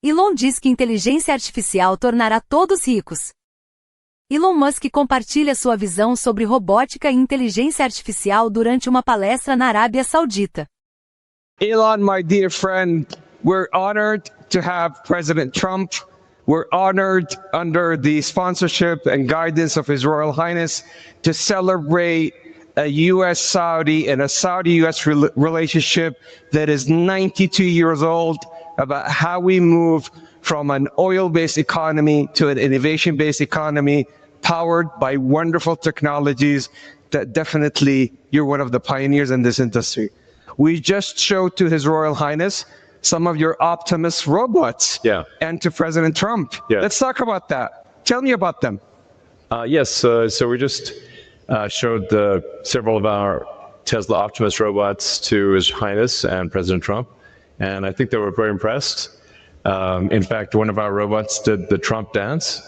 Elon diz que inteligência artificial tornará todos ricos. Elon Musk compartilha sua visão sobre robótica e inteligência artificial durante uma palestra na Arábia Saudita. Elon, my dear friend, we're honored to have President Trump. We're honored under the sponsorship and guidance of His Royal Highness to celebrate a U.S.-Saudi and a Saudi-U.S. relationship that is 92 years old, about how we move from an oil-based economy to an innovation-based economy powered by wonderful technologies that definitely you're one of the pioneers in this industry. We just showed to His Royal Highness some of your Optimus robots, and to President Trump. Let's talk about that. Tell me about them. Yes, so we just showed several of our Tesla Optimus robots to His Highness and President Trump, and I think they were very impressed. In fact, one of our robots did the Trump dance,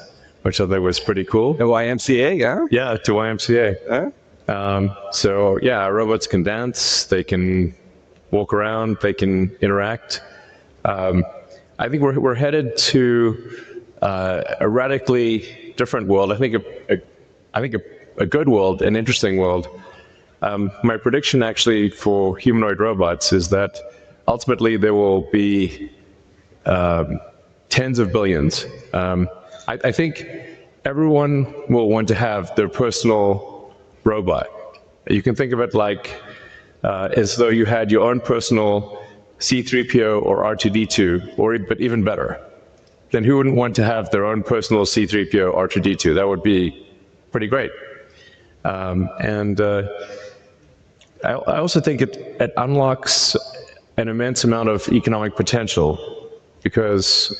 which I thought was pretty cool. The YMCA, yeah? Yeah, to YMCA. So yeah, our robots can dance, they can walk around, they can interact. I think we're headed to a radically different world. I think a good world, an interesting world. My prediction actually for humanoid robots is that ultimately there will be tens of billions. I think everyone will want to have their personal robot. You can think of it like as though you had your own personal C-3PO or R2-D2, but even better. Then who wouldn't want to have their own personal C-3PO, R2-D2? That would be pretty great. I also think it unlocks an immense amount of economic potential, because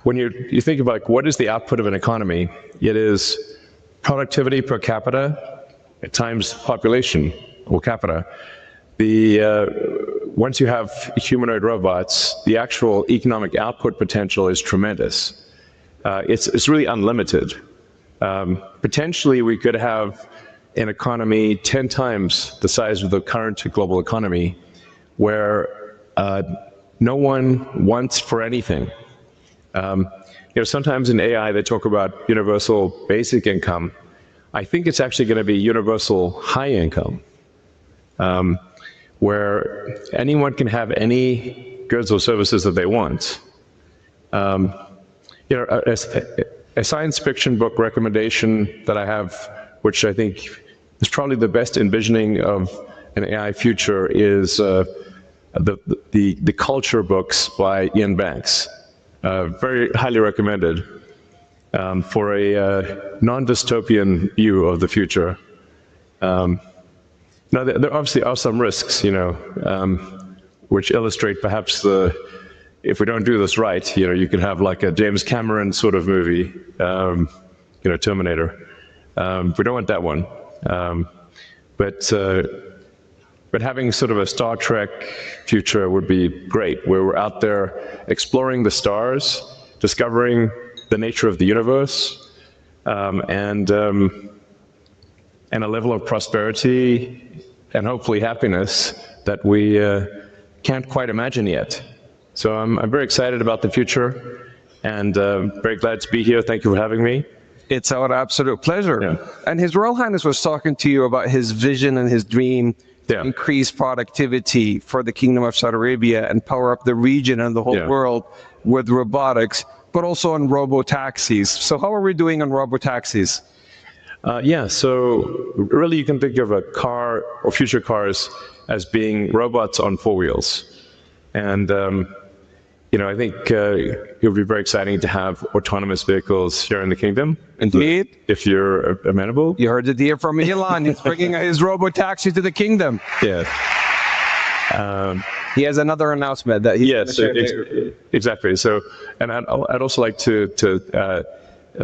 when you think about what is the output of an economy, it is productivity per capita times population or capita. Once you have humanoid robots, the actual economic output potential is tremendous. It's really unlimited. Potentially, we could have an economy 10 times the size of the current global economy, where no one wants for anything. Sometimes in AI they talk about universal basic income. I think it's actually going to be universal high income, where anyone can have any goods or services that they want. A science fiction book recommendation that I have, which I think is probably the best envisioning of an AI future, is the culture books by Ian Banks. Very highly recommended for a non-dystopian view of the future. Now, there obviously are some risks, which illustrate perhaps if we don't do this right, you can have like a James Cameron sort of movie, Terminator. We don't want that one. But having sort of a Star Trek future would be great, where we're out there exploring the stars, discovering the nature of the universe, and a level of prosperity and hopefully happiness that we can't quite imagine yet. So I'm very excited about the future, and very glad to be here. Thank you for having me. It's our absolute pleasure. And His Royal Highness was talking to you about his vision and his dream to increase productivity for the Kingdom of Saudi Arabia and power up the region and the whole world with robotics, but also on robo-taxis. So how are we doing on robo-taxis? So really you can think of a car or future cars as being robots on four wheels. And I think it would be very exciting to have autonomous vehicles here in the kingdom. Indeed. If you're amenable. You heard it here from Elon. He's bringing his robo-taxi to the kingdom. Yes. He has another announcement that he's exactly. So, and I'd also like to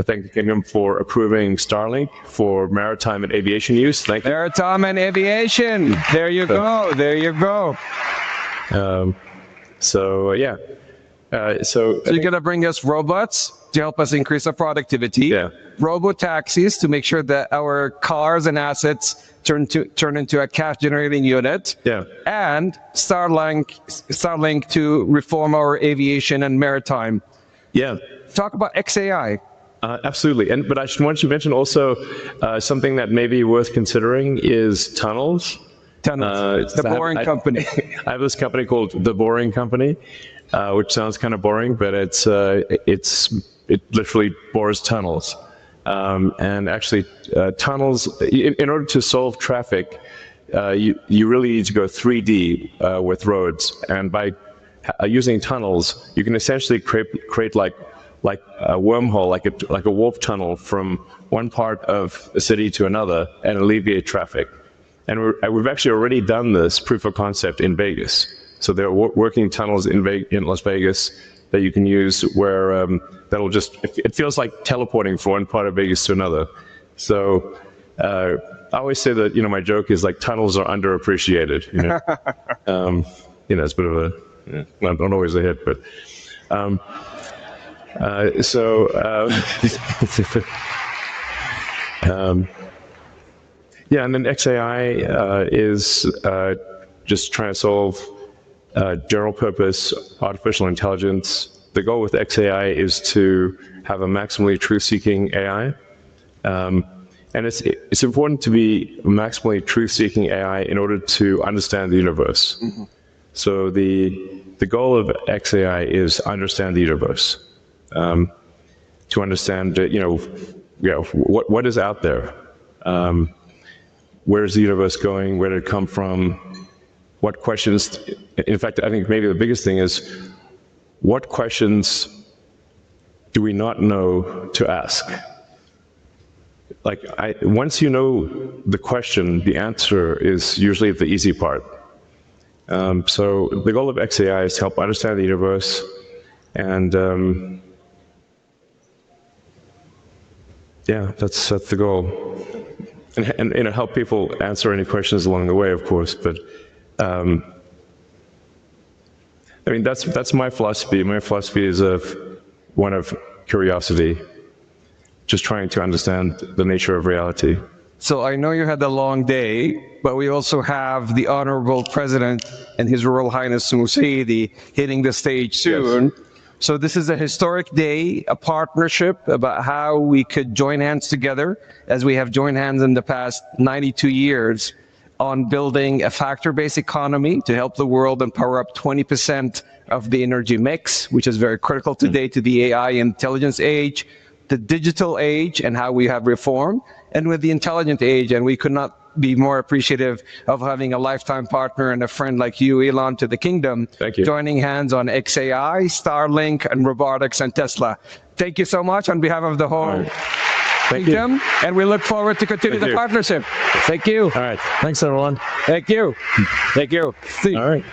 thank the kingdom for approving Starlink for maritime and aviation use. Thank you. Maritime and aviation. There you go. There you go. So you're going to bring us robots to help us increase our productivity, Yeah. robo-taxis to make sure that our cars and assets turn into a cash-generating unit, Yeah. and Starlink to reform our aviation and maritime. yeah. Talk about XAI. Absolutely. But I should want to mention also something that may be worth considering is tunnels. Tunnels. The Boring Company. I have this company called The Boring Company, which sounds kind of boring, but it literally bores tunnels. And actually, tunnels, in order to solve traffic, you really need to go 3D with roads. And by using tunnels, you can essentially create like a wormhole, like a warp tunnel from one part of a city to another and alleviate traffic. And we've actually already done this proof of concept in Vegas. So there are working tunnels in Las Vegas that you can use where that'll just, it feels like teleporting from one part of Vegas to another. So I always say that, my joke is like tunnels are underappreciated. It's a bit of a, not always a hit, but yeah, and then XAI is just trying to solve general purpose artificial intelligence. The goal with XAI is to have a maximally truth-seeking AI. And it's important to be maximally truth-seeking AI in order to understand the universe. Mm-hmm. So the goal of XAI is understand the universe, to understand what is out there, where is the universe going, where did it come from, what questions. In fact, I think maybe the biggest thing is what questions do we not know to ask? Once you know the question, the answer is usually the easy part. So the goal of XAI is to help understand the universe and that's the goal. And help people answer any questions along the way, of course. But that's my philosophy. My philosophy is one of curiosity, just trying to understand the nature of reality. So I know you had a long day, but we also have the Honorable President and His Royal Highness Musaidi hitting the stage soon. Yes. So this is a historic day, a partnership about how we could join hands together, as we have joined hands in the past 92 years, on building a factor-based economy to help the world and power up 20% of the energy mix, which is very critical today to the AI intelligence age, the digital age, and how we have reformed, and with the intelligent age. And we could not be more appreciative of having a lifetime partner and a friend like you, Elon, to the kingdom. Thank you. Joining hands on XAI, Starlink, and robotics and Tesla. Thank you so much on behalf of the whole kingdom, and we look forward to continue the partnership. Thank you. All right. Thanks, everyone. Thank you. Thank you. See. All right.